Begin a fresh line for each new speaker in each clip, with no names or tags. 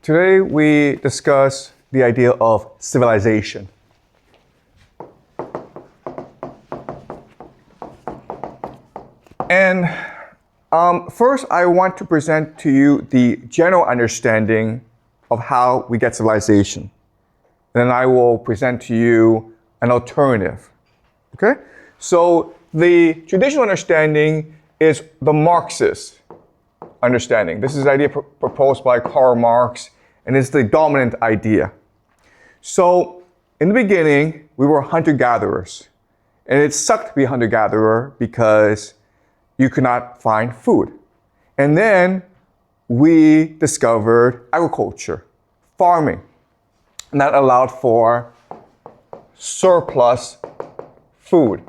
Today we discuss the idea of civilization. And first I want to present to you the general understanding of how we get civilization. Then I will present to you an alternative. Okay? So the traditional understanding is the Marxist understanding. This is the idea proposed by Karl Marx, and it's the dominant idea. So in the beginning, we were hunter-gatherers. And it sucked to be a hunter-gatherer because you could not find food. And then we discovered agriculture, farming. And that allowed for surplus food.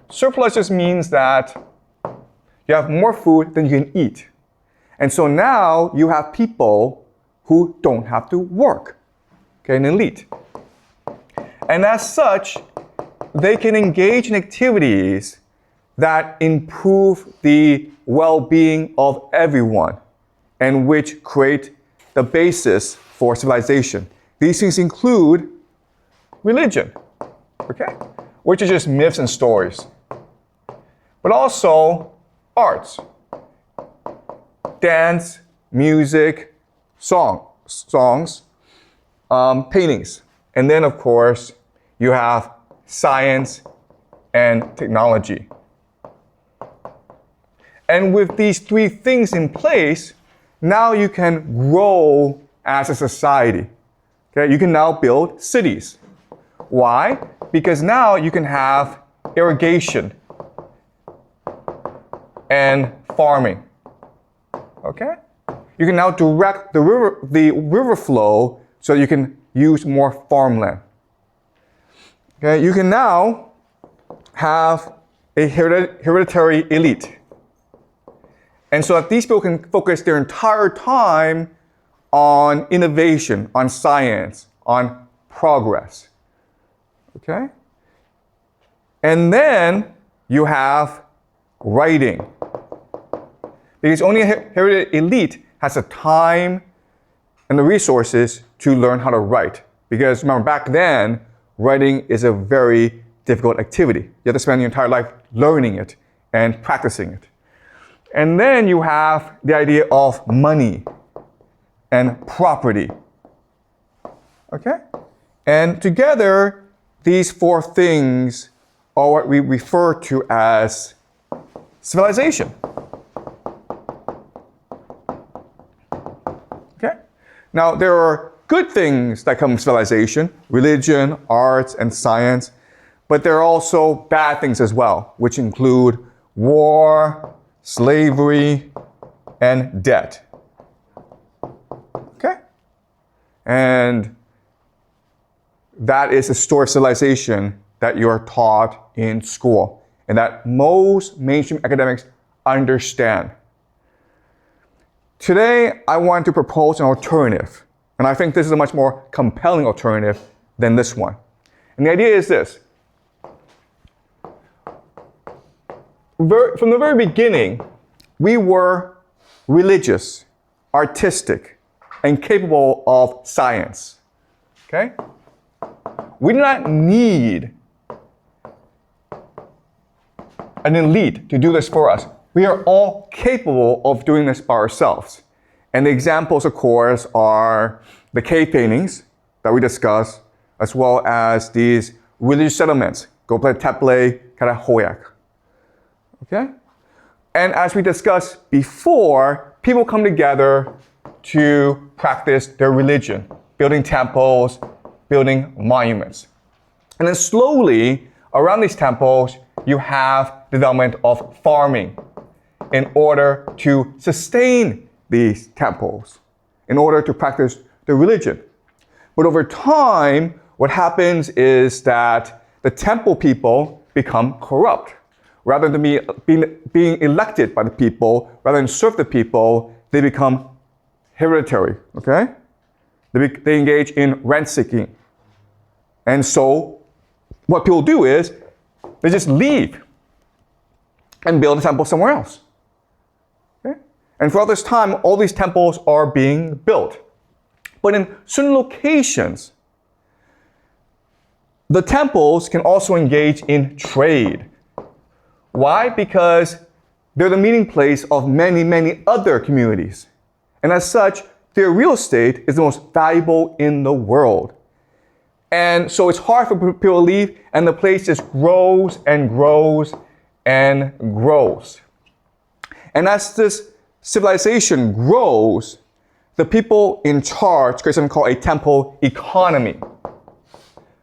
Surplus just means that you have more food than you can eat. And so now you have people who don't have to work, okay, an elite. And as such, they can engage in activities that improve the well-being of everyone and which create the basis for civilization. These things include religion, okay, which is just myths and stories, but also arts, dance, music, songs, paintings. And then, of course, you have science and technology. And with these three things in place, now you can grow as a society. Okay? You can now build cities. Why? Because now you can have irrigation and farming. Okay? You can now direct the river flow so you can use more farmland. Okay? You can now have a hereditary elite. And so that these people can focus their entire time on innovation, on science, on progress. Okay? And then you have writing. Because only a hereditary elite has the time and the resources to learn how to write. Because remember, back then, writing is a very difficult activity. You have to spend your entire life learning it and practicing it. And then you have the idea of money and property. Okay? And together, these four things are what we refer to as civilization. Okay? Now, there are good things that come from civilization, religion, arts, and science, but there are also bad things as well, which include war, slavery, and debt. Okay? And that is the story of civilization that you are taught in school and that most mainstream academics understand. Today, I want to propose an alternative. And I think this is a much more compelling alternative than this one. And the idea is this. From the very beginning, we were religious, artistic, and capable of science. Okay? We do not need an elite to do this for us. We are all capable of doing this by ourselves. And the examples, of course, are the cave paintings that we discussed, as well as these religious settlements, Göbekli Tepe, Karahoyak. Okay? And as we discussed before, people come together to practice their religion, building temples, building monuments. And then slowly, around these temples, you have development of farming in order to sustain these temples, in order to practice the religion. But over time, what happens is that the temple people become corrupt. Rather than being elected by the people, rather than serve the people, they become hereditary, okay? They engage in rent-seeking. And so what people do is they just leave and build a temple somewhere else. Okay? And throughout this time, all these temples are being built. But in certain locations, the temples can also engage in trade. Why? Because they're the meeting place of many, many other communities. And as such, their real estate is the most valuable in the world. And so it's hard for people to leave, and the place just grows and grows and grows. And as this civilization grows, the people in charge create something called a temple economy.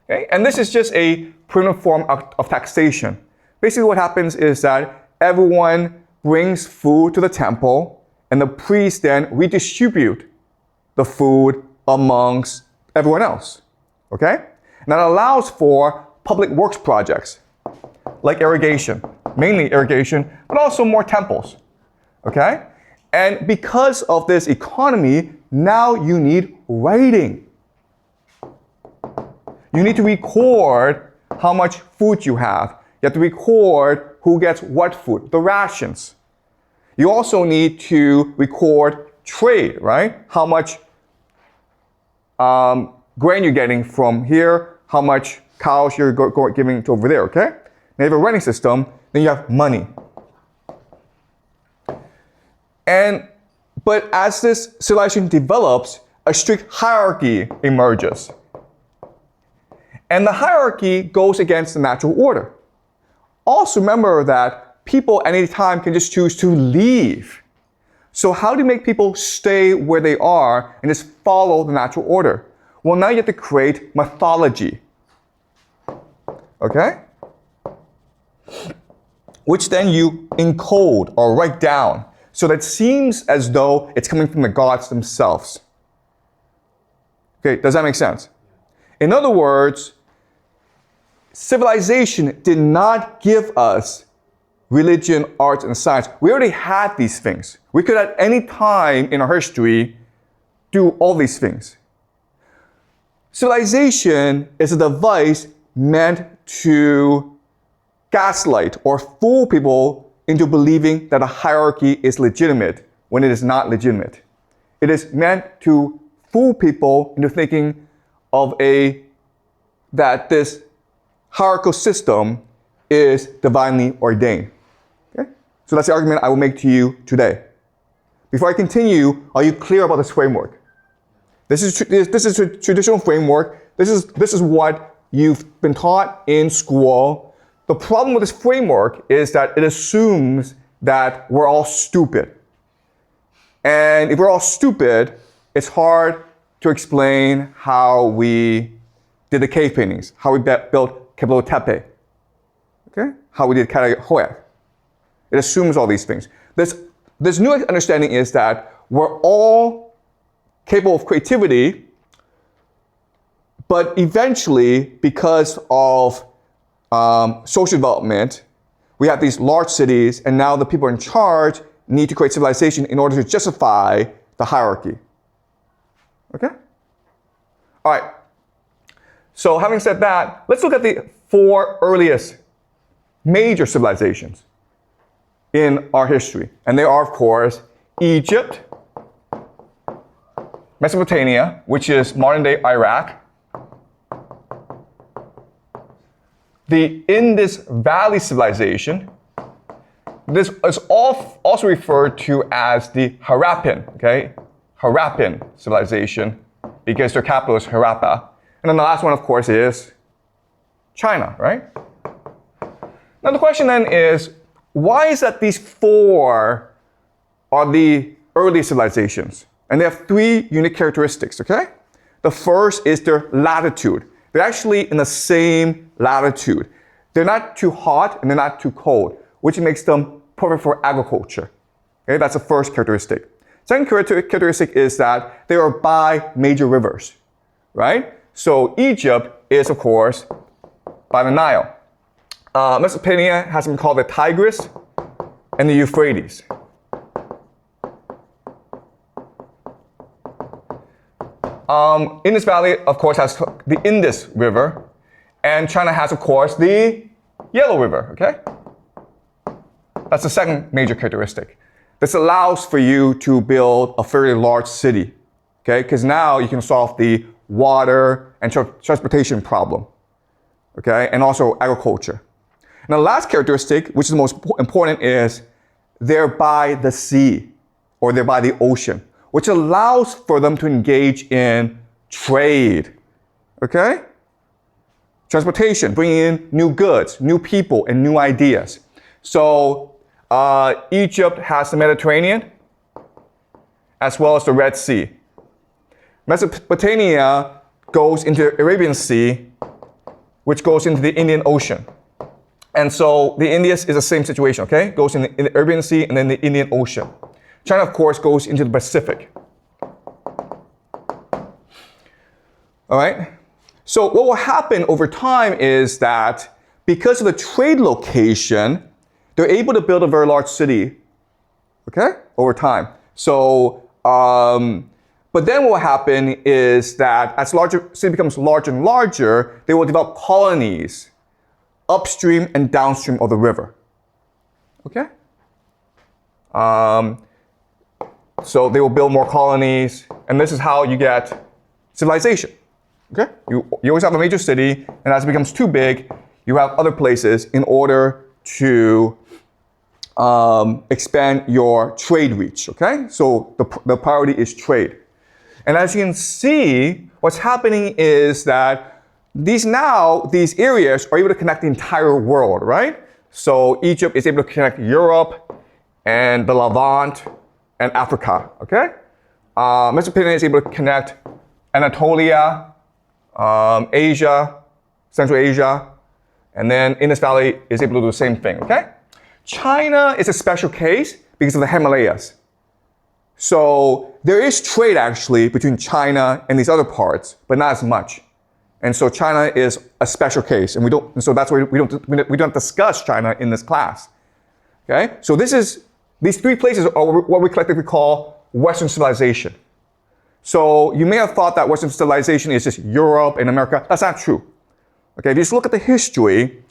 Okay? And this is just a primitive form of taxation. Basically what happens is that everyone brings food to the temple, and the priests then redistribute the food amongst everyone else. Okay? And that allows for public works projects, like irrigation, mainly irrigation, but also more temples. Okay? And because of this economy, now you need writing. You need to record how much food you have. You have to record who gets what food, the rations. You also need to record trade, right? How much grain you're getting from here, how much cows you're giving to over there, okay? Now you have a writing system, then you have money. But as this civilization develops, a strict hierarchy emerges. And the hierarchy goes against the natural order. Also remember that people at any time can just choose to leave. So how do you make people stay where they are and just follow the natural order? Well, now you have to create mythology. Okay? Which then you encode or write down, so that it seems as though it's coming from the gods themselves. Okay, does that make sense? In other words, civilization did not give us religion, arts, and science. We already had these things. We could at any time in our history do all these things. Civilization is a device meant to gaslight or fool people into believing that a hierarchy is legitimate when it is not legitimate. It is meant to fool people into thinking of that this hierarchical system is divinely ordained. Okay? So that's the argument I will make to you today. Before I continue, are you clear about this framework? This is a traditional framework. This is what you've been taught in school. The problem with this framework is that it assumes that we're all stupid. And if we're all stupid, it's hard to explain how we did the cave paintings, how we built Keblo Tepe, okay? How we did Karahoyak. It assumes all these things. This new understanding is that we're all capable of creativity, but eventually, because of social development, we have these large cities, and now the people in charge need to create civilization in order to justify the hierarchy. Okay? All right. So having said that, let's look at the 4 earliest major civilizations in our history. And they are, of course, Egypt, Mesopotamia, which is modern-day Iraq, the Indus Valley civilization. This is also referred to as the Harappan, okay? Harappan civilization, because their capital is Harappa. And then the last one, of course, is China, right? Now the question then is, why is that these 4 are the early civilizations? And they have 3 unique characteristics, okay? The first is their latitude. They're actually in the same latitude. They're not too hot and they're not too cold, which makes them perfect for agriculture. Okay, that's the first characteristic. Second characteristic is that they are by major rivers, right? So Egypt is, of course, by the Nile. Mesopotamia has been called the Tigris and the Euphrates. Indus Valley, of course, has the Indus River, and China has, of course, the Yellow River, okay? That's the second major characteristic. This allows for you to build a fairly large city, okay? Because now you can solve the water and transportation problem, okay? And also agriculture. And the last characteristic, which is the most important, is they're by the sea or they're by the ocean, which allows for them to engage in trade, okay? Transportation, bringing in new goods, new people, and new ideas. So Egypt has the Mediterranean as well as the Red Sea. Mesopotamia goes into the Arabian Sea, which goes into the Indian Ocean. And so the Indias is the same situation, okay? Goes in the Arabian Sea and then the Indian Ocean. China, of course, goes into the Pacific. All right? So what will happen over time is that because of the trade location, they're able to build a very large city, okay, over time. So, but then what will happen is that as city becomes larger and larger, they will develop colonies upstream and downstream of the river, okay? So they will build more colonies, and this is how you get civilization. Okay? You always have a major city, and as it becomes too big, you have other places in order to expand your trade reach. Okay? So the priority is trade. And as you can see, what's happening is that these areas are able to connect the entire world, right? So Egypt is able to connect Europe and the Levant and Africa. Okay? Mesopotamia is able to connect Anatolia, Asia, Central Asia, and then Indus Valley is able to do the same thing, okay? China is a special case because of the Himalayas. So there is trade actually between China and these other parts, but not as much. And so China is a special case, and so that's why we don't discuss China in this class. Okay? So these three places are what we collectively call Western civilization. So you may have thought that Western civilization is just Europe and America. That's not true. Okay, if you just look at the history,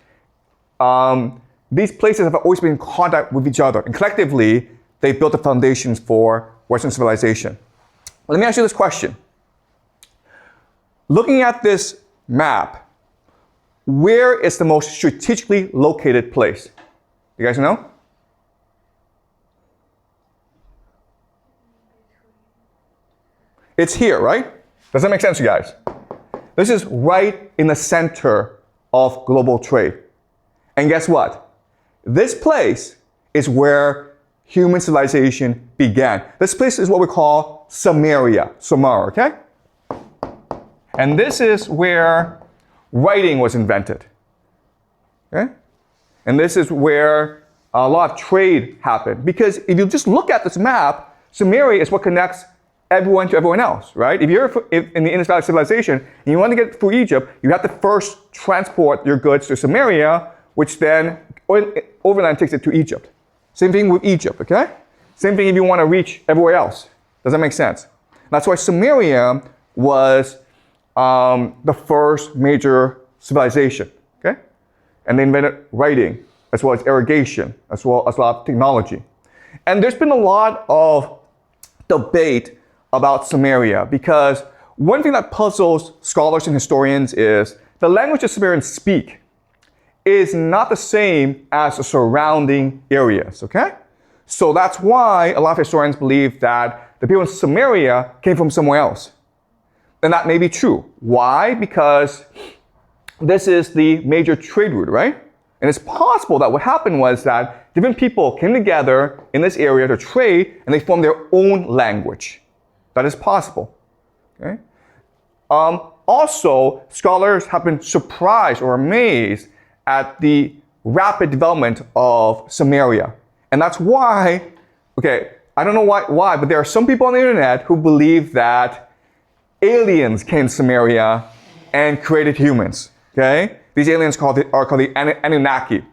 these places have always been in contact with each other, and collectively, they built the foundations for Western civilization. Let me ask you this question. Looking at this map, where is the most strategically located place? You guys know? It's here, right? Does that make sense, you guys? This is right in the center of global trade. And guess what? This place is where human civilization began. This place is what we call Sumeria, Sumer, okay? And this is where writing was invented, okay? And this is where a lot of trade happened. Because if you just look at this map, Sumeria is what connects everyone to everyone else, right? If you're in the Indus Valley civilization and you want to get through Egypt, you have to first transport your goods to Sumeria, which then overland takes it to Egypt. Same thing with Egypt, okay? Same thing if you want to reach everywhere else. Does that make sense? That's why Sumeria was the first major civilization, okay? And they invented writing, as well as irrigation, as well as a lot of technology. And there's been a lot of debate about Sumeria, because one thing that puzzles scholars and historians is the language that Sumerians speak is not the same as the surrounding areas, okay? So that's why a lot of historians believe that the people in Sumeria came from somewhere else. And that may be true. Why? Because this is the major trade route, right? And it's possible that what happened was that different people came together in this area to trade, and they formed their own language. That is possible. Okay? Also, scholars have been surprised or amazed at the rapid development of Sumeria. And that's why, okay, I don't know why, but there are some people on the internet who believe that aliens came to Sumeria and created humans. Okay? These aliens are called the Anunnaki.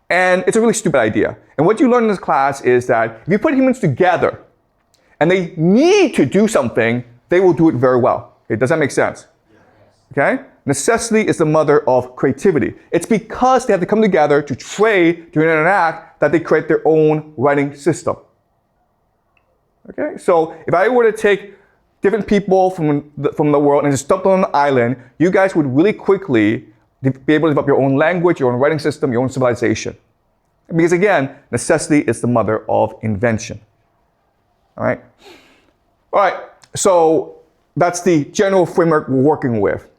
And it's a really stupid idea. And what you learn in this class is that if you put humans together and they need to do something, they will do it very well. Okay, does that make sense? Okay? Necessity is the mother of creativity. It's because they have to come together to trade, to interact, that they create their own writing system. Okay, so if I were to take different people from the world and just dump them on an island, you guys would really quickly be able to develop your own language, your own writing system, your own civilization. Because again, necessity is the mother of invention. All right. All right. So that's the general framework we're working with.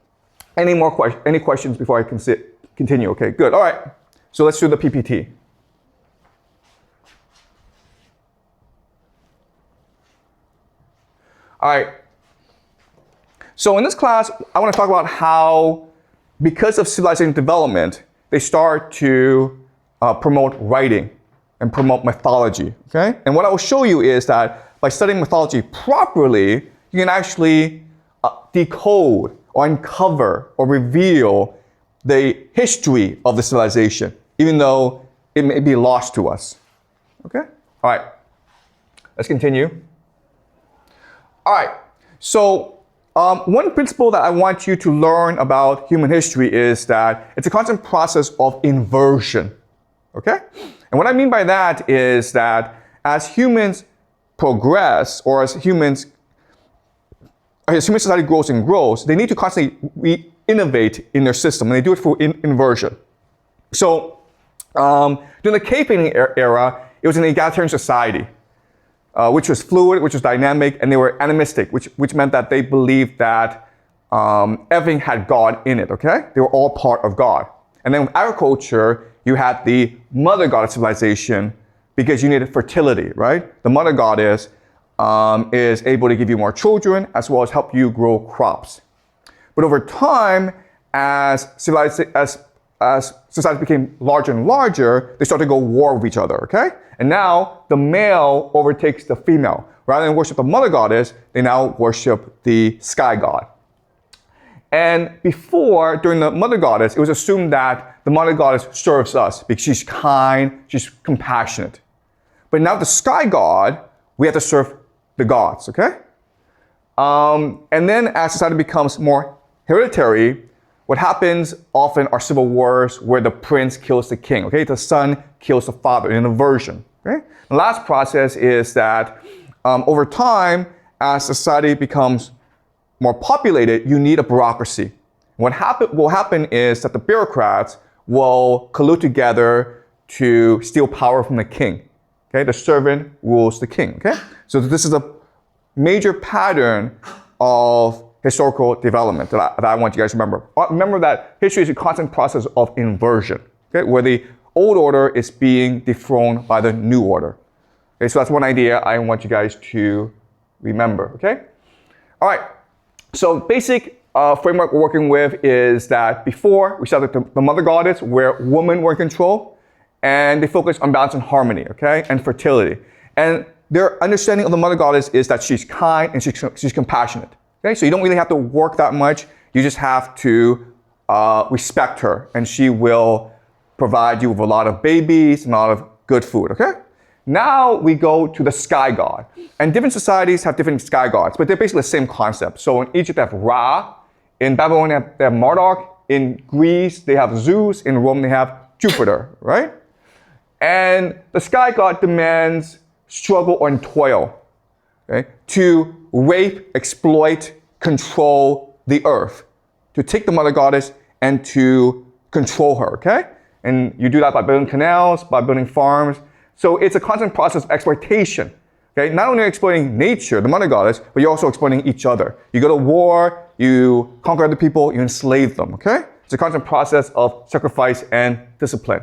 Any questions before I continue? Okay, good. All right. So let's do the PPT. All right. So in this class, I want to talk about how, because of civilization development, they start to promote writing and promote mythology. Okay? And what I will show you is that by studying mythology properly, you can actually decode or uncover or reveal the history of the civilization, even though it may be lost to us. Okay? All right. Let's continue. All right. So one principle that I want you to learn about human history is that it's a constant process of inversion. Okay? And what I mean by that is that as humans progress, or as human society grows and grows, they need to constantly innovate in their system, and they do it through inversion. So during the cave painting era, it was an egalitarian society, which was fluid, which was dynamic, and they were animistic, which meant that they believed that everything had God in it, okay? They were all part of God. And then with agriculture, you had the mother goddess civilization because you needed fertility, right? The mother goddess is able to give you more children as well as help you grow crops. But over time, as society became larger and larger, they started to go war with each other, okay? And now the male overtakes the female. Rather than worship the mother goddess, they now worship the sky god. And before, during the mother goddess, it was assumed that the mother goddess serves us because she's kind, she's compassionate. But now the sky god, we have to serve the gods, okay? And then as society becomes more hereditary, what happens often are civil wars where the prince kills the king, okay? The son kills the father in an inversion, okay? The last process is that over time, as society becomes more populated, you need a bureaucracy. What will happen is that the bureaucrats will collude together to steal power from the king. Okay, the servant rules the king. Okay, so this is a major pattern of historical development that I want you guys to remember. Remember that history is a constant process of inversion. Okay, where the old order is being dethroned by the new order. Okay, so that's one idea I want you guys to remember. Okay, all right. So basic framework we're working with is that before we started the mother goddess, where women were in control, and they focus on balance and harmony, okay, and fertility. And their understanding of the mother goddess is that she's kind and she's compassionate. Okay, so you don't really have to work that much. You just have to respect her, and she will provide you with a lot of babies and a lot of good food. Okay. Now we go to the sky god. And different societies have different sky gods, but they're basically the same concept. So in Egypt, they have Ra. In Babylon, they have Marduk. In Greece, they have Zeus. In Rome, they have Jupiter, right? And the sky god demands struggle and toil, okay, to rape, exploit, control the earth, to take the mother goddess and to control her, okay? And you do that by building canals, by building farms. So it's a constant process of exploitation. Okay? Not only exploiting nature, the mother goddess, but you're also exploiting each other. You go to war, you conquer other people, you enslave them. Okay? It's a constant process of sacrifice and discipline.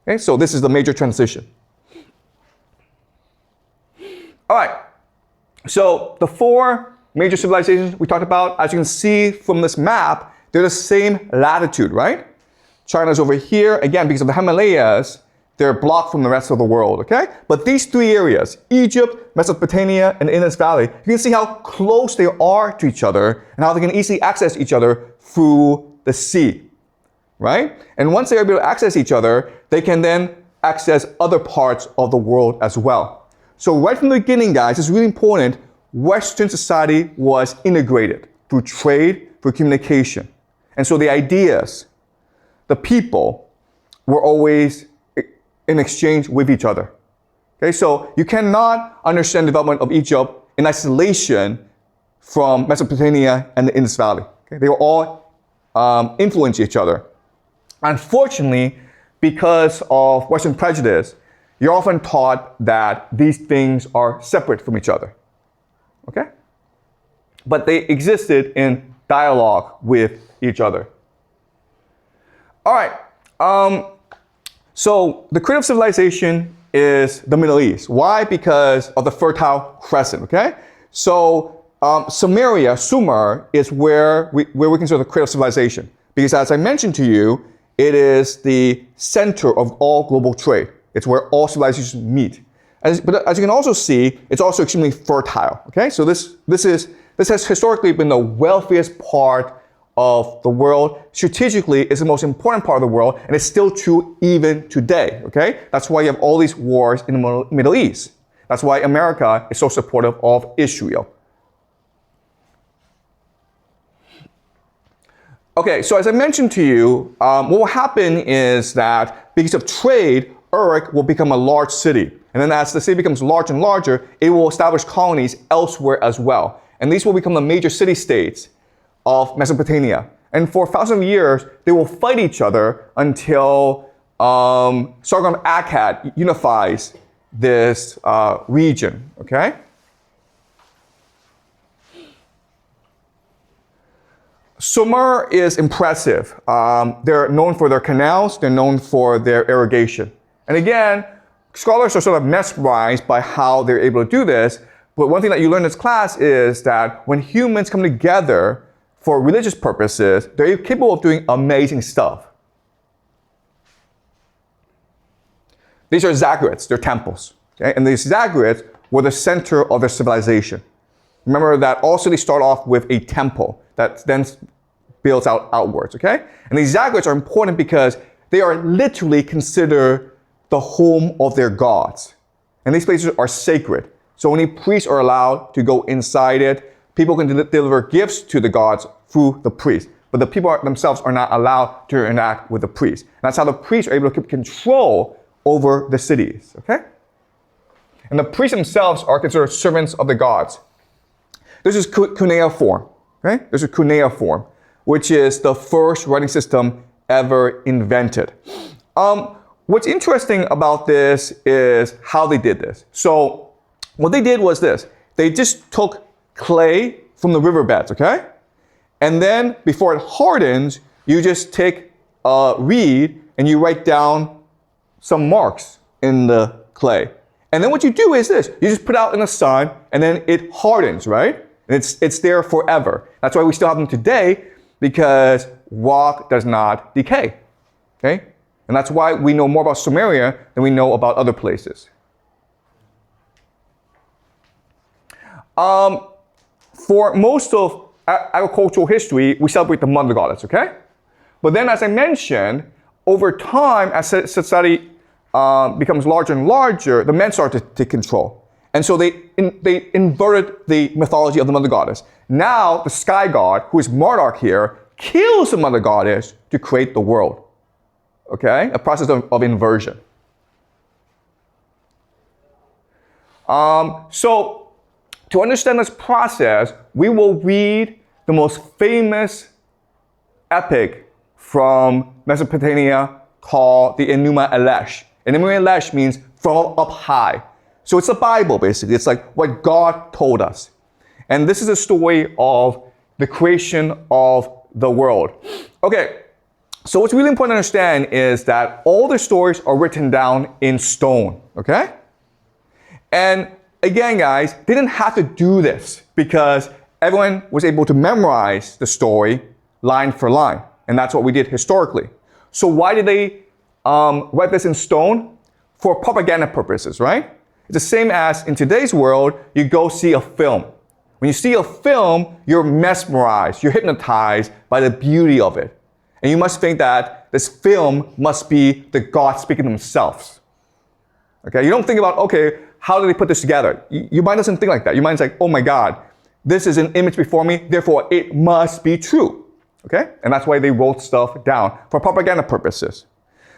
Okay? So this is the major transition. All right. So the four major civilizations we talked about, as you can see from this map, they're the same latitude, right? China's over here. Again, because of the Himalayas, they're blocked from the rest of the world, okay? But these three areas, Egypt, Mesopotamia, and the Indus Valley, you can see how close they are to each other and how they can easily access each other through the sea, right? And once they're able to access each other, they can then access other parts of the world as well. So right from the beginning, guys, it's really important, Western society was integrated through trade, through communication. And so the ideas, the people, were always in exchange with each other. Okay, so you cannot understand the development of Egypt in isolation from Mesopotamia and the Indus Valley. Okay, they will all influence each other. Unfortunately, because of Western prejudice, you're often taught that these things are separate from each other. Okay? But they existed in dialogue with each other. All right. So the cradle of civilization is the Middle East. Why? Because of the Fertile Crescent. Okay? So Sumeria, Sumer, is where we consider the cradle of civilization. Because as I mentioned to you, it is the center of all global trade. It's where all civilizations meet. But as you can also see, it's also extremely fertile. Okay, so this has historically been the wealthiest part of the world. Strategically, it's the most important part of the world, and it's still true even today. Okay, that's why you have all these wars in the Middle East. That's why America is so supportive of Israel. Okay, so as I mentioned to you, what will happen is that because of trade, Uruk will become a large city. And then as the city becomes larger and larger, it will establish colonies elsewhere as well. And these will become the major city-states of Mesopotamia. And for thousands of years, they will fight each other until Sargon of Akkad unifies this region, okay? Sumer is impressive. They're known for their canals, they're known for their irrigation. And again, scholars are sort of mesmerized by how they're able to do this. But one thing that you learn in this class is that when humans come together for religious purposes, they're capable of doing amazing stuff. These are zaggurats, they're temples. Okay? And these zaggurats were the center of their civilization. Remember that all cities start off with a temple that then builds out outwards, okay? And these zaggurats are important because they are literally considered the home of their gods. And these places are sacred. So only priests are allowed to go inside it. People can deliver gifts to the gods through the priests. But the people themselves are not allowed to interact with the priests. And that's how the priests are able to keep control over the cities, okay? And the priests themselves are considered servants of the gods. This is cuneiform, okay? This is cuneiform, which is the first writing system ever invented. What's interesting about this is how they did this. So what they did was this. They just took clay from the riverbeds, okay? And then before it hardens, you just take a reed and you write down some marks in the clay. And then what you do is this. You just put it out in the sun and then it hardens, right? And it's there forever. That's why we still have them today, because rock does not decay, okay? And that's why we know more about Sumeria than we know about other places. For most of agricultural history, we celebrate the mother goddess, okay? But then, as I mentioned, over time, as society becomes larger and larger, the men start to take control. And so they inverted the mythology of the mother goddess. Now, the sky god, who is Marduk here, kills the mother goddess to create the world. Okay? A process of inversion. So, to understand this process, we will read the most famous epic from Mesopotamia called the Enuma Elish. Enuma Elish means from up high. So it's the Bible, basically. It's like what God told us. And this is a story of the creation of the world. Okay, so what's really important to understand is that all the stories are written down in stone, okay? And again, guys, they didn't have to do this because everyone was able to memorize the story line for line. And that's what we did historically. So why did they write this in stone? For propaganda purposes, right? It's the same as in today's world, you go see a film. When you see a film, you're mesmerized, you're hypnotized by the beauty of it. And you must think that this film must be the gods speaking themselves. Okay, you don't think about, okay, how did they put this together? Your mind doesn't think like that. Your mind's like, oh my God, this is an image before me, therefore it must be true. Okay, and that's why they wrote stuff down for propaganda purposes.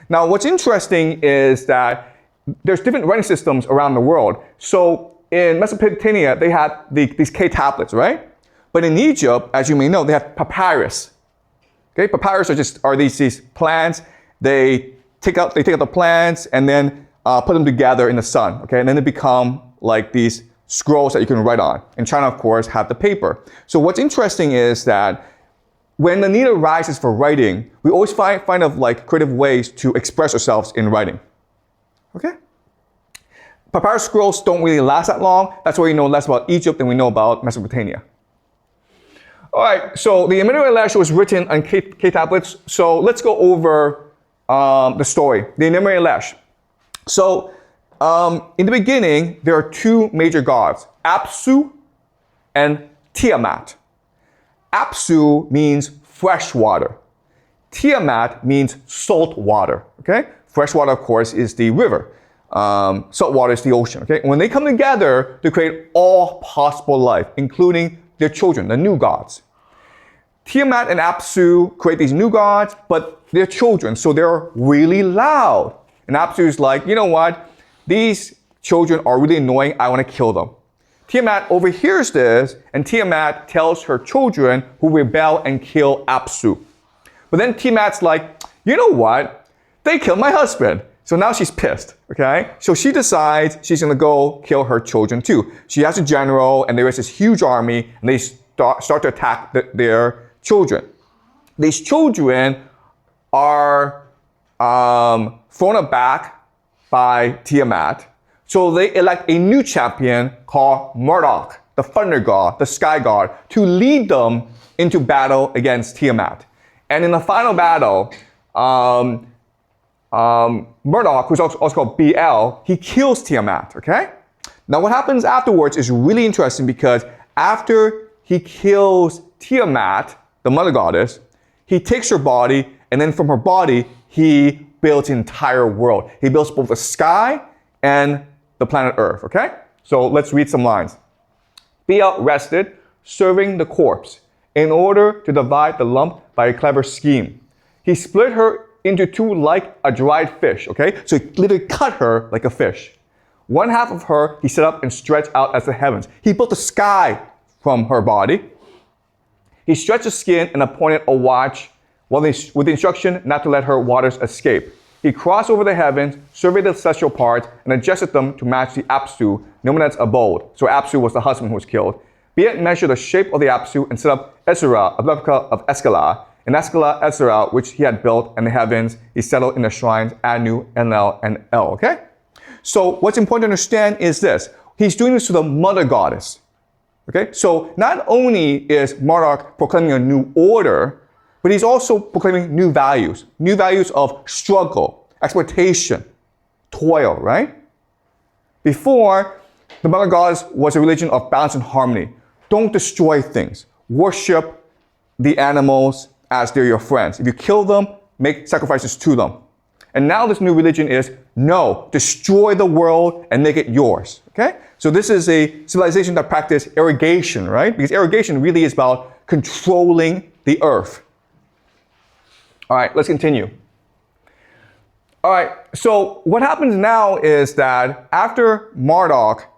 Now, what's interesting is that there's different writing systems around the world. So in Mesopotamia, they had these cave tablets, right? But in Egypt, as you may know, they have papyrus. Okay, papyrus are these plants. They take out the plants and then put them together in the sun. Okay, and then they become like these scrolls that you can write on. And China, of course, had the paper. So what's interesting is that when the need arises for writing, we always find like creative ways to express ourselves in writing. Okay? Papyrus scrolls don't really last that long. That's why we know less about Egypt than we know about Mesopotamia. All right, so the Enuma Elish was written on cave tablets. So let's go over the story, the Enuma Elish. So in the beginning, there are two major gods, Apsu and Tiamat. Apsu means fresh water. Tiamat means salt water. Okay, fresh water, of course, is the river. Salt water is the ocean. Okay, when they come together to create all possible life, including their children, the new gods. Tiamat and Apsu create these new gods, but they're children, so they're really loud. And Apsu is like, you know what? These children are really annoying. I want to kill them. Tiamat overhears this, and Tiamat tells her children who rebel and kill Apsu. But then Tiamat's like, you know what? They killed my husband. So now she's pissed, okay? So she decides she's going to go kill her children too. She has a general, and there is this huge army, and they start to attack their children. These children are thrown aback by Tiamat. So they elect a new champion called Marduk, the thunder god, the sky god, to lead them into battle against Tiamat. And in the final battle, Marduk, who's also called BL, he kills Tiamat, okay? Now what happens afterwards is really interesting because after he kills Tiamat, the mother goddess, he takes her body, and then from her body, he builds the entire world. He builds both the sky and the planet Earth, okay? So let's read some lines. BL rested, serving the corpse, in order to divide the lump by a clever scheme. He split her into two like a dried fish, okay? So he literally cut her like a fish. One half of her he set up and stretched out as the heavens. He built the sky from her body. He stretched the skin and appointed a watch with the instruction not to let her waters escape. He crossed over the heavens, surveyed the celestial parts, and adjusted them to match the Apsu, Numinet's abode. So Apsu was the husband who was killed. Beat measured the shape of the Apsu and set up Ezra, a replica of Escala. In Escala, Ezra, which he had built in the heavens, he settled in the shrines Anu, Enlil, and El, okay? So what's important to understand is this. He's doing this to the mother goddess. Okay? So not only is Marduk proclaiming a new order, but he's also proclaiming new values of struggle, exploitation, toil, right? Before, the mother goddess was a religion of balance and harmony. Don't destroy things. Worship the animals as they're your friends. If you kill them, make sacrifices to them. And now this new religion is, no, destroy the world and make it yours, okay? So this is a civilization that practices irrigation, right? Because irrigation really is about controlling the earth. All right, let's continue. All right, so what happens now is that after Marduk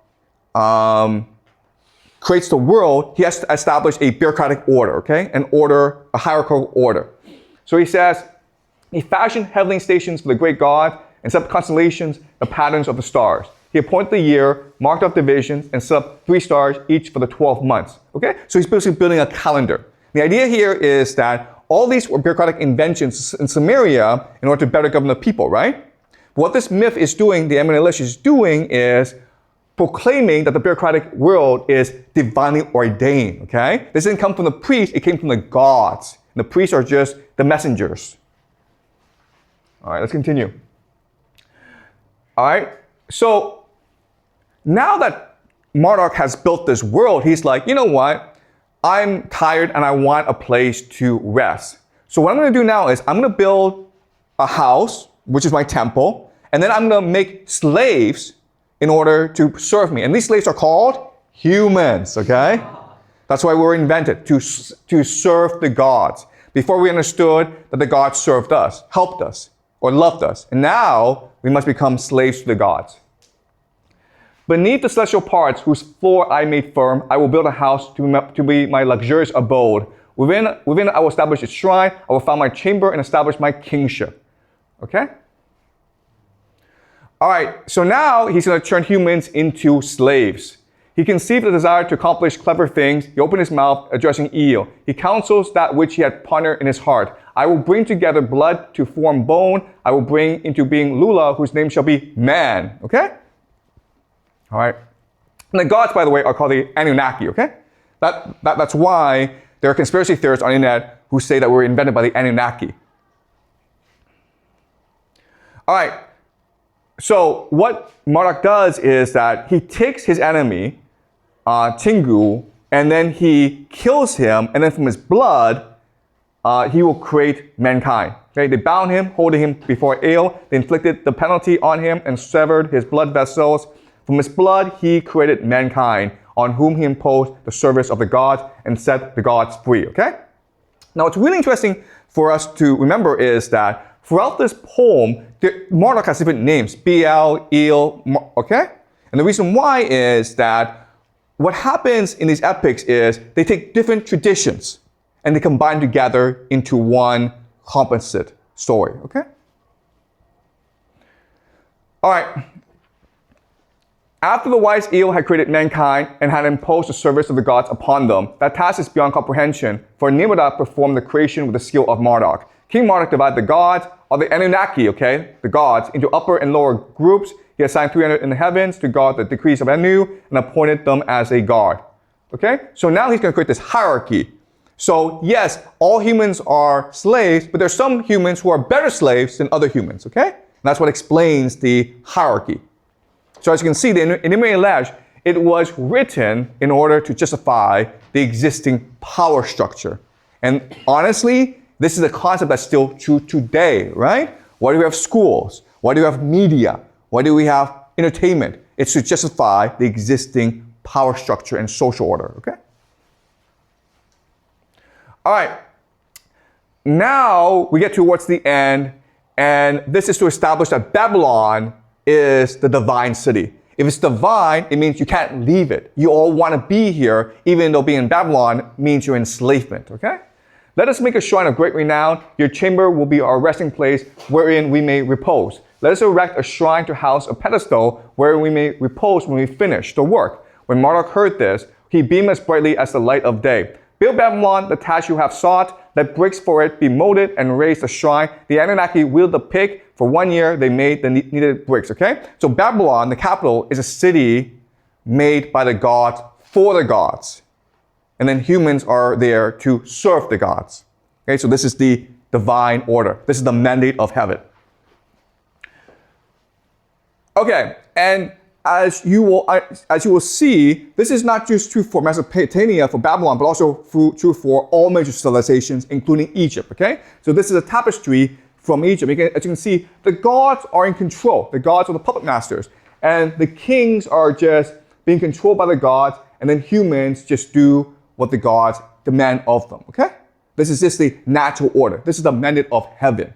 creates the world, he has to establish a bureaucratic order, okay? A hierarchical order. So he says, he fashioned heavenly stations for the great God and set up constellations, the patterns of the stars. He appointed the year, marked off divisions, and set up 3 stars each for the 12 months, okay? So he's basically building a calendar. The idea here is that all these were bureaucratic inventions in Sumeria in order to better govern the people, right? What this myth is doing, the Enuma Elish is doing, is proclaiming that the bureaucratic world is divinely ordained, okay? This didn't come from the priests, it came from the gods. And the priests are just the messengers. All right, let's continue. All right, so now that Marduk has built this world, he's like, you know what? I'm tired and I want a place to rest. So what I'm going to do now is I'm going to build a house, which is my temple, and then I'm going to make slaves in order to serve me. And these slaves are called humans, okay? That's why we were invented, to serve the gods. Before we understood that the gods served us, helped us, or loved us. And now we must become slaves to the gods. Beneath the celestial parts, whose floor I made firm, I will build a house to be my luxurious abode. Within I will establish a shrine, I will found my chamber and establish my kingship. Okay? All right, so now he's going to turn humans into slaves. He conceived the desire to accomplish clever things. He opened his mouth, addressing Eel. He counsels that which he had pondered in his heart. I will bring together blood to form bone. I will bring into being Lula, whose name shall be man. Okay? All right. And the gods, by the way, are called the Anunnaki. Okay? That's why there are conspiracy theorists on the internet who say that we were invented by the Anunnaki. All right. So what Marduk does is that he takes his enemy, Tingu, and then he kills him, and then from his blood, he will create mankind. Okay? They bound him, holding him before Ale. They inflicted the penalty on him and severed his blood vessels. From his blood, he created mankind, on whom he imposed the service of the gods and set the gods free. Okay? Now, what's really interesting for us to remember is that throughout this poem, Marduk has different names, Bel, Eel, okay? And the reason why is that what happens in these epics is they take different traditions and they combine together into one composite story, okay? All right. After the wise Eel had created mankind and had imposed the service of the gods upon them, that task is beyond comprehension, for Nimrod performed the creation with the skill of Marduk. King Marduk divided the gods, or the Anunnaki, okay, the gods, into upper and lower groups. He assigned 300 in the heavens to guard the decrees of Anu and appointed them as a guard. Okay? So now he's going to create this hierarchy. So yes, all humans are slaves, but there's some humans who are better slaves than other humans, okay? And that's what explains the hierarchy. So as you can see, in Enuma Elish, it was written in order to justify the existing power structure. And honestly, this is a concept that's still true today, right? Why do we have schools? Why do we have media? Why do we have entertainment? It's to justify the existing power structure and social order, okay? All right. Now we get towards the end, and this is to establish that Babylon is the divine city. If it's divine, it means you can't leave it. You all want to be here, even though being in Babylon means you're enslavement, okay? Let us make a shrine of great renown. Your chamber will be our resting place, wherein we may repose. Let us erect a shrine to house a pedestal, where we may repose when we finish the work. When Marduk heard this, he beamed as brightly as the light of day. Build Babylon, the task you have sought. Let bricks for it be molded and raise a shrine. The Anunnaki wielded the pick. For 1 year, they made the needed bricks, okay? So Babylon, the capital, is a city made by the gods for the gods. And then humans are there to serve the gods. Okay, so this is the divine order. This is the mandate of heaven. Okay, and as you will see, this is not just true for Mesopotamia, for Babylon, but also true for all major civilizations, including Egypt, okay? So this is a tapestry from Egypt. As you can see, the gods are in control. The gods are the puppet masters. And the kings are just being controlled by the gods, and then humans just do what the gods demand of them, okay? This is just the natural order. This is the mandate of heaven.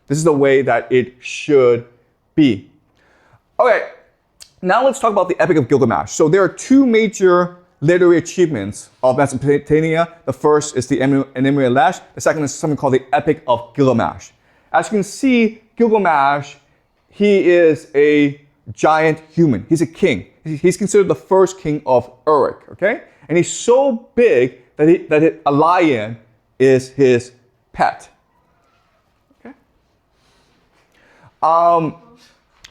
This is the way that it should be. Okay, now let's talk about the Epic of Gilgamesh. So there are two major literary achievements of Mesopotamia. The first is the Enuma Elish. The second is something called the Epic of Gilgamesh. As you can see, Gilgamesh, he is a giant human. He's a king. He's considered the first king of Uruk, okay? And he's so big that a lion is his pet. Okay?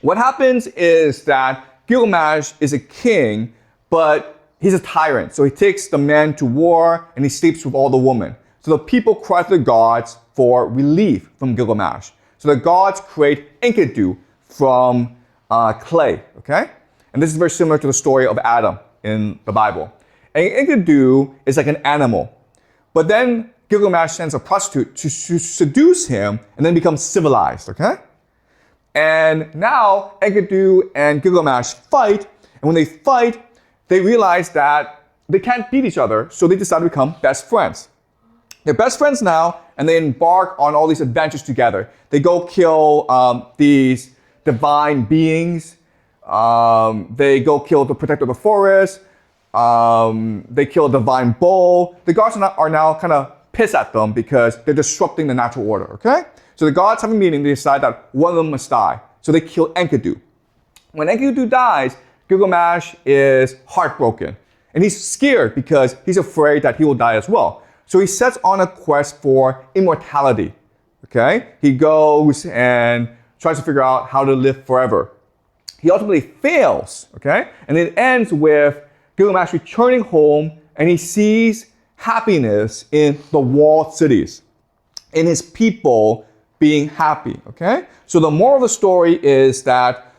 What happens is that Gilgamesh is a king, but he's a tyrant. So he takes the men to war and he sleeps with all the women. So the people cry to the gods for relief from Gilgamesh. So the gods create Enkidu from clay, okay? And this is very similar to the story of Adam in the Bible. And Enkidu is like an animal. But then Gilgamesh sends a prostitute to seduce him and then becomes civilized, okay? And now Enkidu and Gilgamesh fight, and when they fight, they realize that they can't beat each other, so they decide to become best friends. They're best friends now, and they embark on all these adventures together. They go kill these divine beings. They go kill the protector of the forest. They kill a divine bull. The gods are now kind of pissed at them because they're disrupting the natural order, okay? So the gods have a meeting, they decide that one of them must die. So they kill Enkidu. When Enkidu dies, Gilgamesh is heartbroken. And he's scared because he's afraid that he will die as well. So he sets on a quest for immortality, okay? He goes and tries to figure out how to live forever. He ultimately fails, okay? And it ends with Gilgamesh returning home, and he sees happiness in the walled cities, in his people being happy, okay? So the moral of the story is that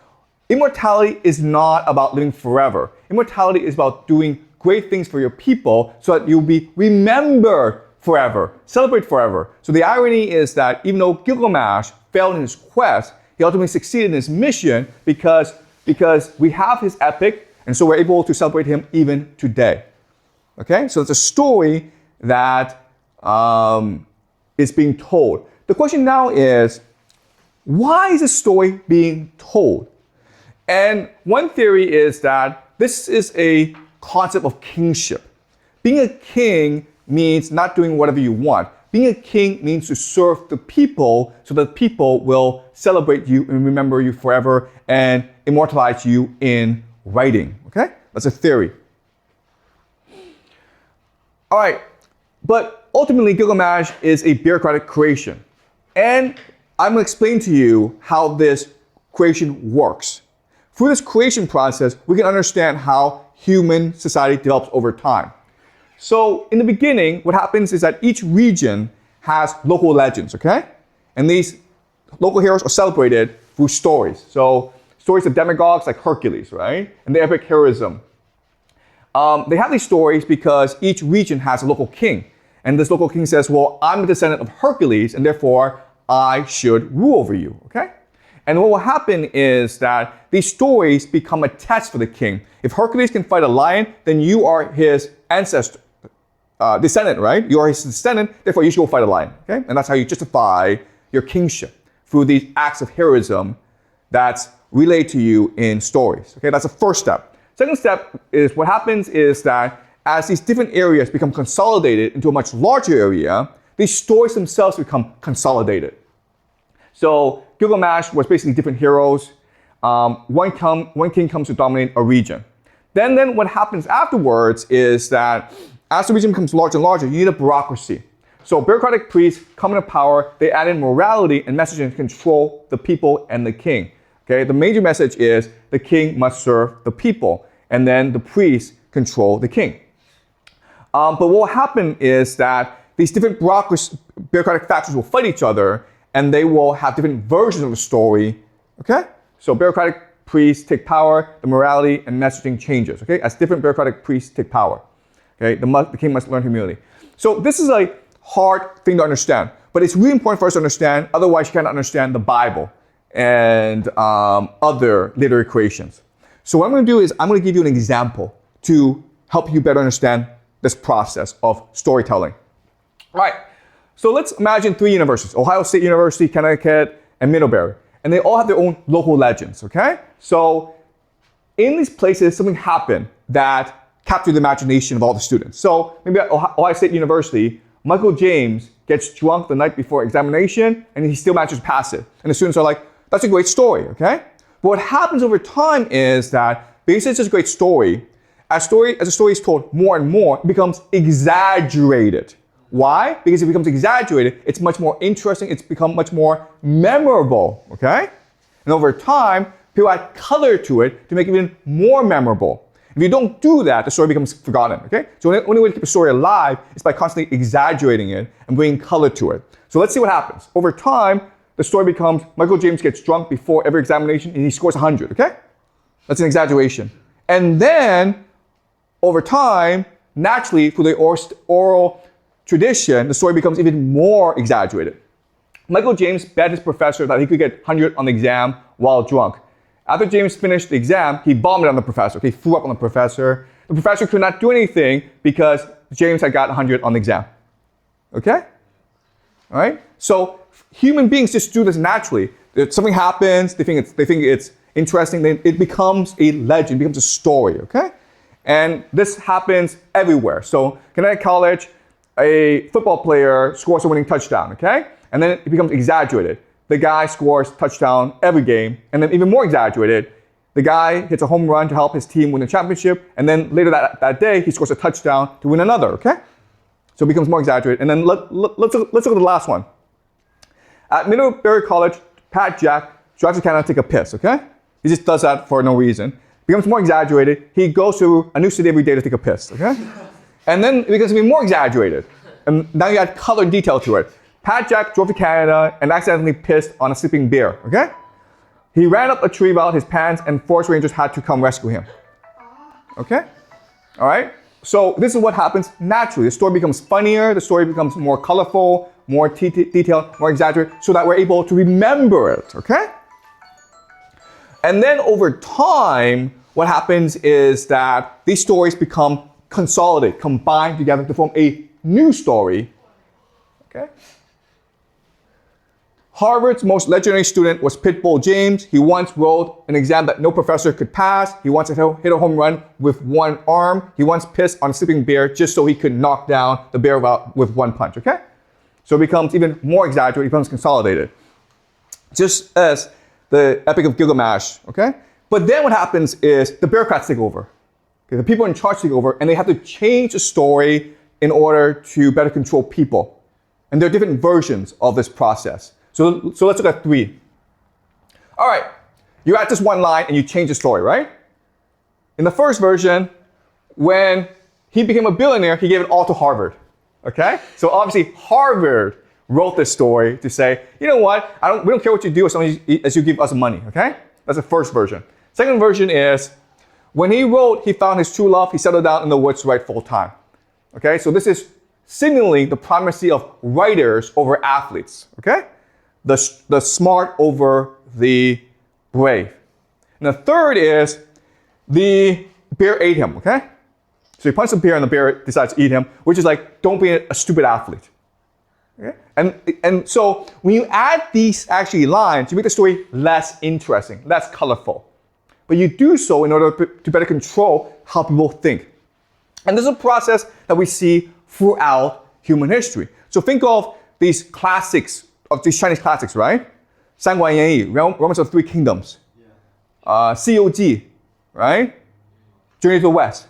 immortality is not about living forever. Immortality is about doing great things for your people so that you'll be remembered forever, celebrate forever. So the irony is that even though Gilgamesh failed in his quest, he ultimately succeeded in his mission because we have his epic, and so we're able to celebrate him even today. Okay, so it's a story that is being told. The question now is, why is this story being told? And one theory is that this is a concept of kingship. Being a king means not doing whatever you want. Being a king means to serve the people so that people will celebrate you and remember you forever and immortalize you in writing. Okay? That's a theory. All right, but ultimately Gilgamesh is a bureaucratic creation. And I'm going to explain to you how this creation works. Through this creation process, we can understand how human society develops over time. So in the beginning, what happens is that each region has local legends, okay? And these local heroes are celebrated through stories. So stories of demigods like Hercules, right? And the epic heroism. They have these stories because each region has a local king. And this local king says, well, I'm a descendant of Hercules, and therefore I should rule over you, okay? And what will happen is that these stories become a test for the king. If Hercules can fight a lion, then you are his ancestor, descendant, right? You are his descendant, therefore you should go fight a lion, okay? And that's how you justify your kingship, through these acts of heroism that's relayed to you in stories, okay? That's the first step. Second step is what happens is that as these different areas become consolidated into a much larger area, these stories themselves become consolidated. So Gilgamesh was basically different heroes. One king comes to dominate a region. Then what happens afterwards is that as the region becomes larger and larger, you need a bureaucracy. So bureaucratic priests come into power, they add in morality and messaging to control the people and the king. Okay, the major message is the king must serve the people, and then the priests control the king. But what will happen is that these different bureaucratic factions will fight each other, and they will have different versions of the story, okay? So bureaucratic priests take power, the morality and messaging changes, okay? As different bureaucratic priests take power, okay? The king must learn humility. So this is a hard thing to understand, but it's really important for us to understand, otherwise you can't understand the Bible and other literary creations. So what I'm going to do is I'm going to give you an example to help you better understand this process of storytelling. All right, so let's imagine 3 universities, Ohio State University, Connecticut, and Middlebury. And they all have their own local legends, okay? So in these places, something happened that captured the imagination of all the students. So maybe at Ohio State University, Michael James gets drunk the night before examination, and he still manages to pass it. And the students are like, that's a great story, okay? But what happens over time is that because it's just a great story, as the story is told more and more, it becomes exaggerated. Why? Because if it becomes exaggerated, it's much more interesting, it's become much more memorable, okay? And over time, people add color to it to make it even more memorable. If you don't do that, the story becomes forgotten, okay? So the only way to keep a story alive is by constantly exaggerating it and bringing color to it. So let's see what happens. Over time, the story becomes Michael James gets drunk before every examination and he scores 100, okay? That's an exaggeration. And then, over time, naturally, through the oral tradition, the story becomes even more exaggerated. Michael James bet his professor that he could get 100 on the exam while drunk. After James finished the exam, he vomited on the professor. He threw up on the professor. The professor could not do anything because James had got 100 on the exam. Okay? All right? So human beings just do this naturally. If something happens, they think it's interesting, then it becomes a legend, it becomes a story, okay? And this happens everywhere. So Connecticut College, a football player scores a winning touchdown, okay? And then it becomes exaggerated. The guy scores touchdown every game, and then even more exaggerated, the guy hits a home run to help his team win the championship, and then later that day, he scores a touchdown to win another, okay? So it becomes more exaggerated. And then let's look at the last one. At Middlebury College, Pat Jack drives to Canada to take a piss, okay? He just does that for no reason. Becomes more exaggerated. He goes to a new city every day to take a piss, okay? And then it becomes even more exaggerated. And now you add color and detail to it. Pat Jack drove to Canada and accidentally pissed on a sleeping bear, okay? He ran up a tree without his pants and forest rangers had to come rescue him. Okay? All right? So this is what happens naturally. The story becomes funnier, the story becomes more colorful, more detailed, more exaggerated, so that we're able to remember it, okay? And then over time, what happens is that these stories become consolidated, combined together to form a new story, okay? Harvard's most legendary student was Pitbull James. He once wrote an exam that no professor could pass. He once hit a home run with one arm. He once pissed on a sleeping bear just so he could knock down the bear with one punch, okay? So it becomes even more exaggerated, it becomes consolidated. Just as the Epic of Gilgamesh, okay? But then what happens is the bureaucrats take over. Okay? The people in charge take over, and they have to change the story in order to better control people. And there are different versions of this process. So let's look at 3. All right, you're at this one line and you change the story, right? In the first version, when he became a billionaire, he gave it all to Harvard, okay? So obviously Harvard wrote this story to say, you know what, we don't care what you do as long as you give us money, okay? That's the first version. Second version is, when he wrote, he found his true love, he settled down in the woods to write full time, okay? So this is signaling the primacy of writers over athletes, okay? The smart over the brave. And the third is the bear ate him, okay? So he punched the bear and the bear decides to eat him, which is like, don't be a stupid athlete. Okay? And so when you add these actually lines, you make the story less interesting, less colorful. But you do so in order to better control how people think. And this is a process that we see throughout human history. So think of these classics, of these Chinese classics, right? 三国演义, Romance of Three Kingdoms. COG, right? Journey to the West.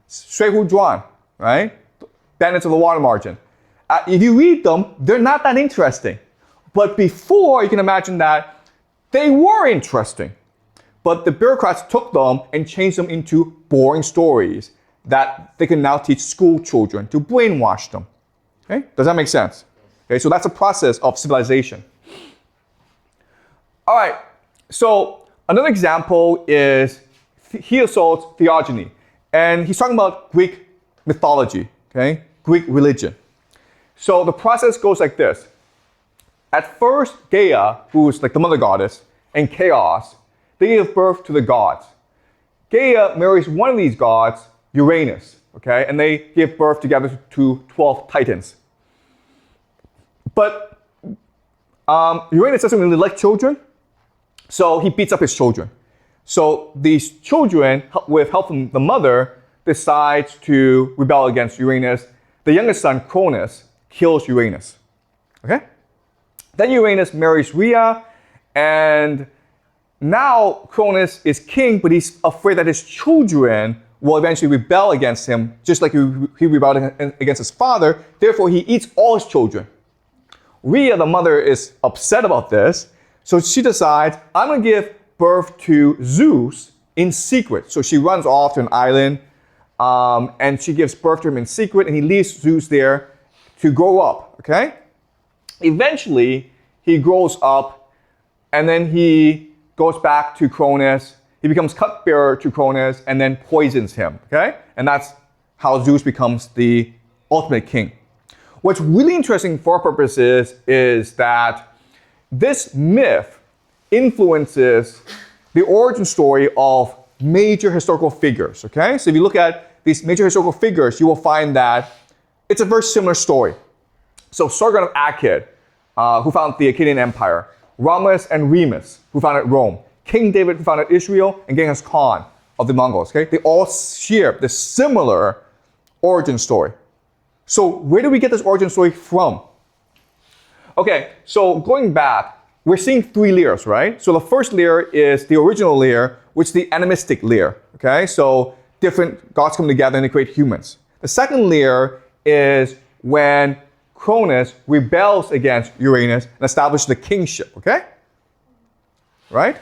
水浒传, right? Bandits of the Water Margin. If you read them, they're not that interesting. But before, you can imagine that they were interesting. But the bureaucrats took them and changed them into boring stories that they can now teach school children to brainwash them. Okay? Does that make sense? Okay, so that's a process of civilization. All right, so another example is Hesiod's Theogony. And he's talking about Greek mythology, okay? Greek religion. So the process goes like this. At first, Gaia, who's like the mother goddess, and Chaos, they give birth to the gods. Gaia marries one of these gods, Uranus, okay? And they give birth together to 12 titans. But Uranus doesn't really like children, so he beats up his children. So these children, with help from the mother, decides to rebel against Uranus. The youngest son, Cronus, kills Uranus. Okay? Then Uranus marries Rhea, and now Cronus is king, but he's afraid that his children will eventually rebel against him, just like he rebelled against his father. Therefore, he eats all his children. Rhea, the mother, is upset about this, so she decides, I'm going to give birth to Zeus in secret. So she runs off to an island, and she gives birth to him in secret, and he leaves Zeus there to grow up, okay? Eventually, he grows up, and then he goes back to Cronus. He becomes cupbearer to Cronus, and then poisons him, okay? And that's how Zeus becomes the ultimate king. What's really interesting for our purposes is that this myth influences the origin story of major historical figures, okay? So if you look at these major historical figures, you will find that it's a very similar story. So Sargon of Akkad, who founded the Akkadian Empire, Ramses and Remus, who founded Rome, King David, who founded Israel, and Genghis Khan of the Mongols. Okay? They all share this similar origin story. So where do we get this origin story from? Okay, so going back, we're seeing three layers, right? So the first layer is the original layer, which is the animistic layer. Okay, so different gods come together and they create humans. The second layer is when Cronus rebels against Uranus and establishes the kingship. Okay, right?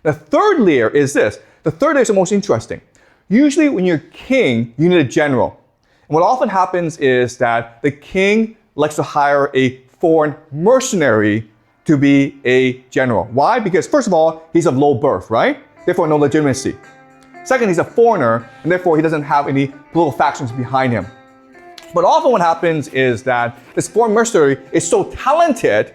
The third layer is this. The third layer is the most interesting. Usually when you're king, you need a general. And what often happens is that the king likes to hire a foreign mercenary to be a general. Why? Because first of all, he's of low birth, right? Therefore, no legitimacy. Second, he's a foreigner, and therefore he doesn't have any political factions behind him. But often what happens is that this foreign mercenary is so talented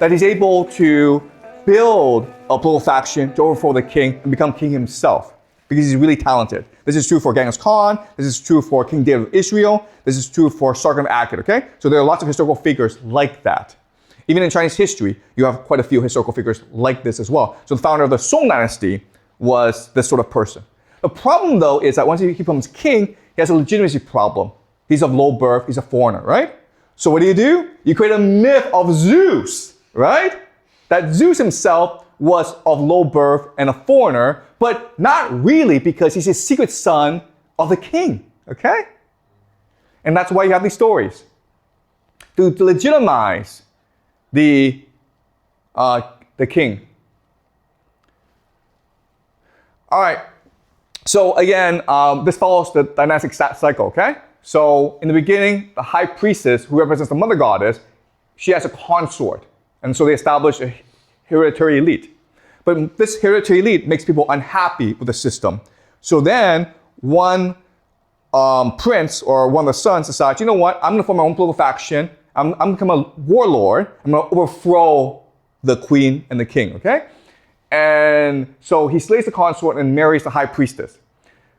that he's able to build a political faction to overthrow the king and become king himself, because he's really talented. This is true for Genghis Khan. This is true for King David of Israel. This is true for Sargon of Akkad, okay? So there are lots of historical figures like that. Even in Chinese history, you have quite a few historical figures like this as well. So the founder of the Song Dynasty was this sort of person. The problem, though, is that once he becomes king, he has a legitimacy problem. He's of low birth. He's a foreigner, right? So what do? You create a myth of Zeus, right? That Zeus himself was of low birth and a foreigner, but not really, because he's a secret son of the king, okay? And that's why you have these stories. To legitimize the king. All right, so again, this follows the dynastic cycle, okay? So in the beginning, the high priestess, who represents the mother goddess, she has a consort. And so they establish a hereditary elite. But this hereditary elite makes people unhappy with the system. So then one prince or one of the sons decides, you know what, I'm going to form my own political faction. I'm going to become a warlord. I'm going to overthrow the queen and the king, okay? And so he slays the consort and marries the high priestess,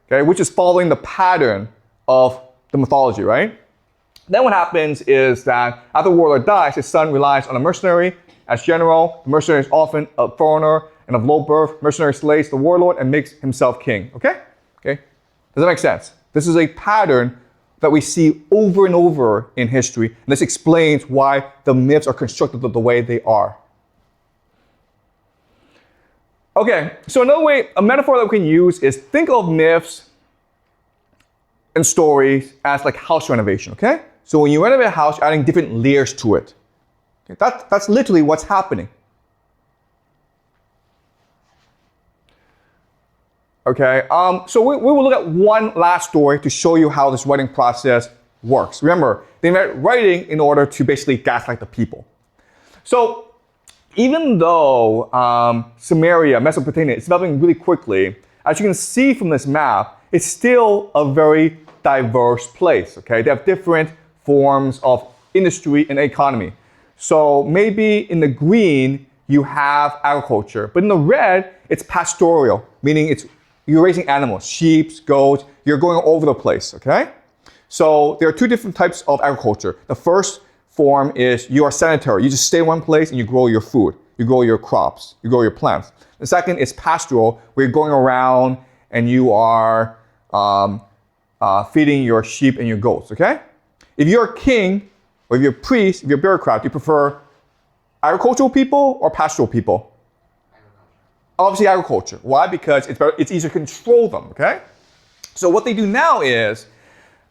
okay, which is following the pattern of the mythology, right? Then what happens is that after the warlord dies, his son relies on a mercenary as general. The mercenary is often a foreigner and of low birth. Mercenary slays the warlord and makes himself king, okay? Okay? Does that make sense? This is a pattern that we see over and over in history, and this explains why the myths are constructed the way they are. Okay, so another way, a metaphor that we can use is think of myths and stories as like house renovation, okay? So when you renovate a house, you're adding different layers to it. Okay, that's literally what's happening. Okay, so we will look at one last story to show you how this writing process works. Remember, they invent writing in order to basically gaslight the people. So even though Sumeria, Mesopotamia, is developing really quickly, as you can see from this map, it's still a very diverse place, okay? They have different forms of industry and economy. So maybe in the green, you have agriculture, but in the red, it's pastoral, meaning you're raising animals, sheep, goats, you're going all over the place, okay? So there are two different types of agriculture. The first form is you are sedentary. You just stay in one place and you grow your food. You grow your crops. You grow your plants. The second is pastoral, where you're going around and you are feeding your sheep and your goats, okay? If you're a king, or if you're a priest, if you're a bureaucrat, do you prefer agricultural people or pastoral people? Obviously agriculture. Why? Because it's easier to control them, okay? So what they do now is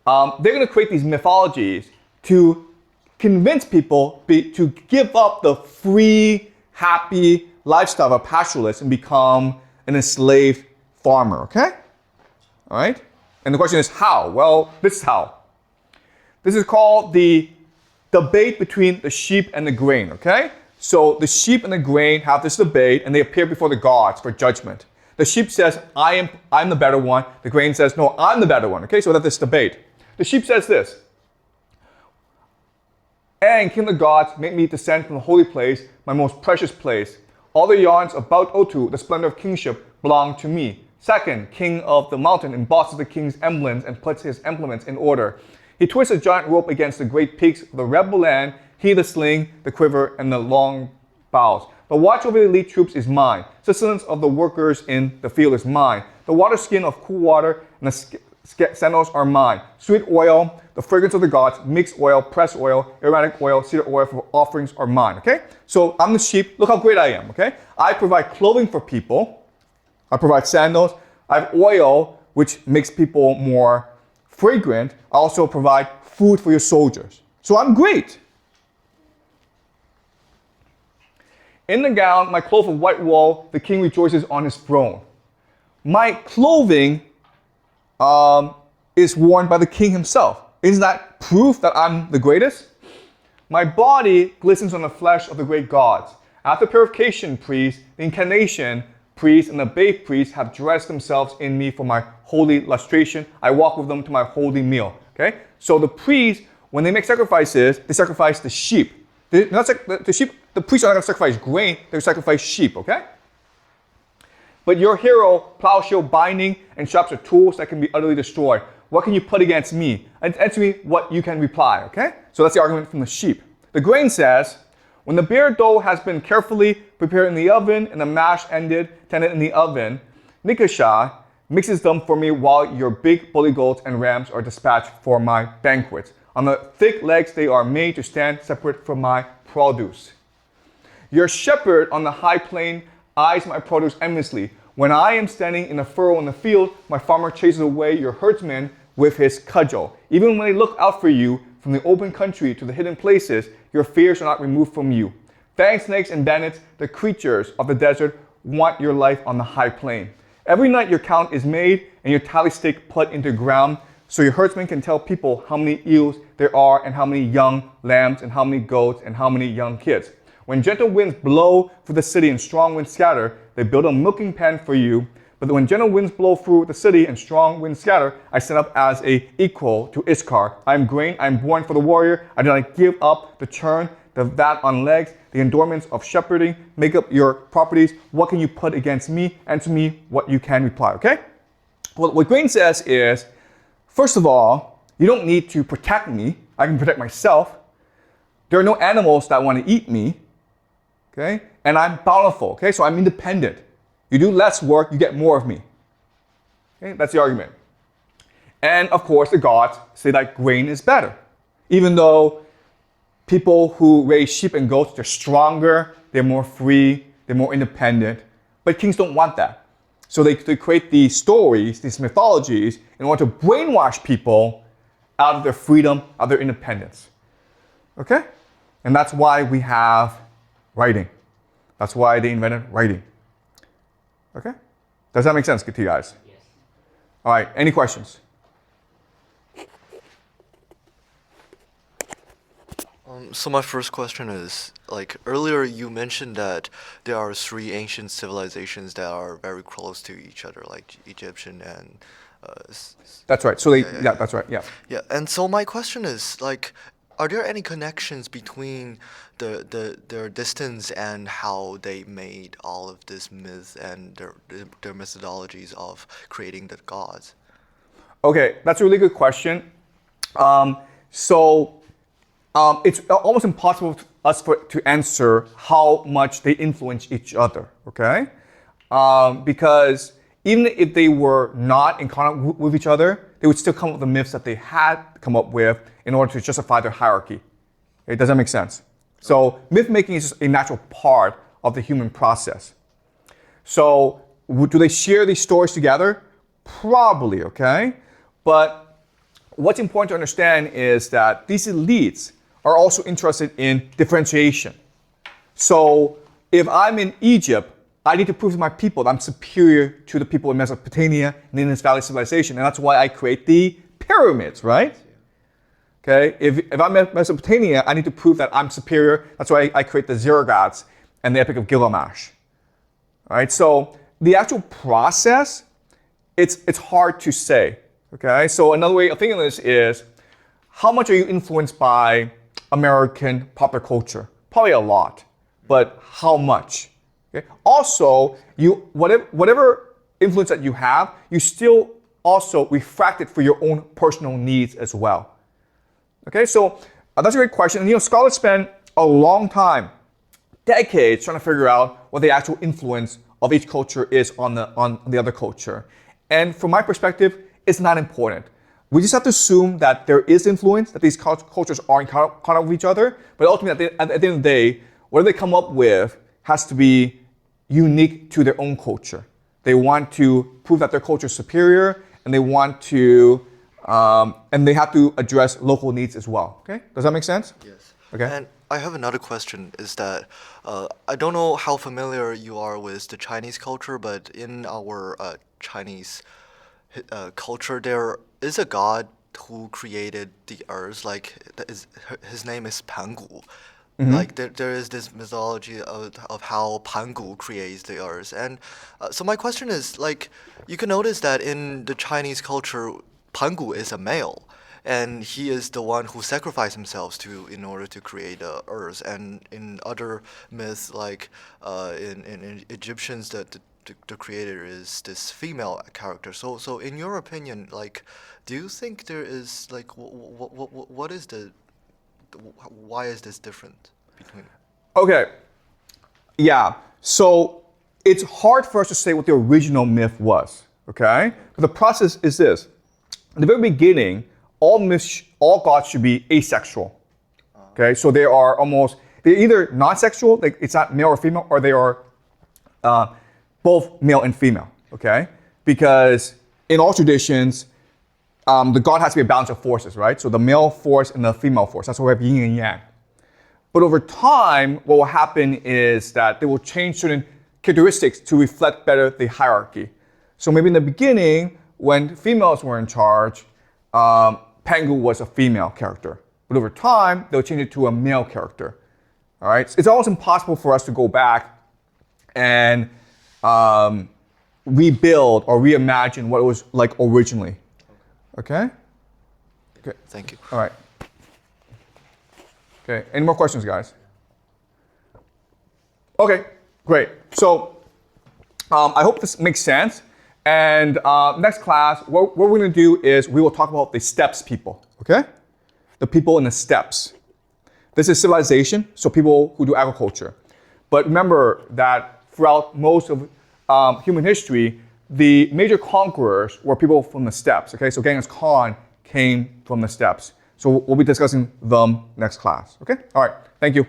they're going to create these mythologies to convince people to give up the free, happy lifestyle of a pastoralist and become an enslaved farmer, okay? All right? And the question is how? Well, this is how. This is called the debate between the sheep and the grain, okay? So the sheep and the grain have this debate and they appear before the gods for judgment. The sheep says, I'm the better one. The grain says, no, I'm the better one, okay? So we have this debate. The sheep says this, and king of the gods, make me descend from the holy place, my most precious place. All the yarns about Otu, the splendor of kingship, belong to me. Second, king of the mountain embosses the king's emblems and puts his implements in order. He twists a giant rope against the great peaks of the rebel land, he the sling, the quiver, and the long bows. The watch over the elite troops is mine. Sustenance of the workers in the field is mine. The water skin of cool water and the sandals are mine. Sweet oil, the fragrance of the gods, mixed oil, pressed oil, aromatic oil, cedar oil for offerings are mine, okay? So I'm the sheep. Look how great I am, okay? I provide clothing for people. I provide sandals. I have oil, which makes people more fragrant. I also provide food for your soldiers. So I'm great. In the gown, my cloth of white wool, the king rejoices on his throne. My clothing is worn by the king himself. Isn't that proof that I'm the greatest? My body glistens on the flesh of the great gods. After purification priests, the incarnation priests, and the bathed priests have dressed themselves in me for my holy lustration. I walk with them to my holy meal. Okay? So the priests, when they make sacrifices, they sacrifice the sheep. The priests are not going to sacrifice grain, they sacrifice sheep, okay? But your hero, plowshare binding, and sharps are tools that can be utterly destroyed. What can you put against me? And answer me what you can reply, okay? So that's the argument from the sheep. The grain says, when the beer dough has been carefully prepared in the oven and the mash tended in the oven, Nikasha mixes them for me while your big bully goats and rams are dispatched for my banquets. On the thick legs they are made to stand separate from my produce. Your shepherd on the high plain eyes my produce endlessly. When I am standing in a furrow in the field, my farmer chases away your herdsman with his cudgel. Even when they look out for you from the open country to the hidden places, your fears are not removed from you. Fang snakes and bandits, the creatures of the desert, want your life on the high plain. Every night your count is made and your tally stick put into ground, so your herdsman can tell people how many eels there are and how many young lambs and how many goats and how many young kids. When gentle winds blow through the city and strong winds scatter, they build a milking pen for you. But when gentle winds blow through the city and strong winds scatter, I stand up as a equal to Iskar. I am grain, I am born for the warrior. I do not give up the churn, the vat on legs, the endowments of shepherding. Make up your properties. What can you put against me? Answer me what you can reply, okay? Well, what grain says is, first of all, you don't need to protect me. I can protect myself. There are no animals that want to eat me. Okay? And I'm bountiful, okay? So I'm independent. You do less work, you get more of me. Okay? That's the argument. And of course, the gods say that grain is better. Even though people who raise sheep and goats, they're stronger, they're more free, they're more independent. But kings don't want that. So they create these stories, these mythologies, in order to brainwash people out of their freedom, out of their independence. Okay? And that's why we have writing. That's why they invented writing. Okay? Does that make sense to you guys?
Yes.
All right, any questions?
So my first question is, like earlier you mentioned that there are three ancient civilizations that are very close to each other, like Egyptian and...
That's right. So that's right, yeah.
Yeah, and so my question is, like, are there any connections between their distance and how they made all of this myth and their methodologies of creating the gods?
Okay, that's a really good question. It's almost impossible for us to answer how much they influence each other, okay? Because even if they were not in contact with each other, they would still come up with the myths that they had come up with in order to justify their hierarchy. Okay, does that make sense? So myth making is just a natural part of the human process. So do they share these stories together? Probably, okay? But what's important to understand is that these elites are also interested in differentiation. So if I'm in Egypt, I need to prove to my people that I'm superior to the people in Mesopotamia and Indus Valley civilization. And that's why I create the pyramids, right? Okay, if I'm in Mesopotamia, I need to prove that I'm superior. That's why I create the Zeragods and the Epic of Gilgamesh. All right, so the actual process, it's hard to say. Okay, so another way of thinking of this is, how much are you influenced by American popular culture? Probably a lot, but how much? Okay. Also, whatever influence that you have, you still also refract it for your own personal needs as well. Okay, so that's a great question. And scholars spend a long time decades trying to figure out what the actual influence of each culture is on the other culture. And from my perspective, it's not important. We just have to assume that there is influence, that these cultures are in contact with each other, but ultimately at the end of the day, whatever they come up with has to be unique to their own culture. They want to prove that their culture is superior, and they want to, and they have to address local needs as well. Okay, does that make sense?
Yes.
Okay.
And I have another question. Is that I don't know how familiar you are with the Chinese culture, but in our Chinese culture, there is a god who created the earth. Like his name is Pangu. Like there is this mythology of how Pangu creates the earth. And so my question is, like, you can notice that in the Chinese culture, Pangu is a male, and he is the one who sacrificed himself in order to create the earth. And in other myths, like in Egyptians, the creator is this female character. So in your opinion, like, do you think there is like what is the why is this different between?
Okay. Yeah. So it's hard for us to say what the original myth was. Okay. But the process is this: at the very beginning, all gods should be asexual. Okay. So they're either non-sexual, like it's not male or female, or they are both male and female. Okay. Because in all traditions, the god has to be a balance of forces, right? So the male force and the female force. That's why we have yin and yang. But over time, what will happen is that they will change certain characteristics to reflect better the hierarchy. So maybe in the beginning, when females were in charge, Pangu was a female character. But over time, they'll change it to a male character. All right? It's almost impossible for us to go back and rebuild or reimagine what it was like originally. Okay? Okay.
Thank you.
All right. Okay. Any more questions, guys? Okay. Great. So I hope this makes sense. And next class, what we're going to do is we will talk about the steppes people. Okay? The people in the steppes. This is civilization, so people who do agriculture. But remember that throughout most of human history, the major conquerors were people from the steppes. Okay, so Genghis Khan came from the steppes. So we'll be discussing them next class. Okay, all right, thank you.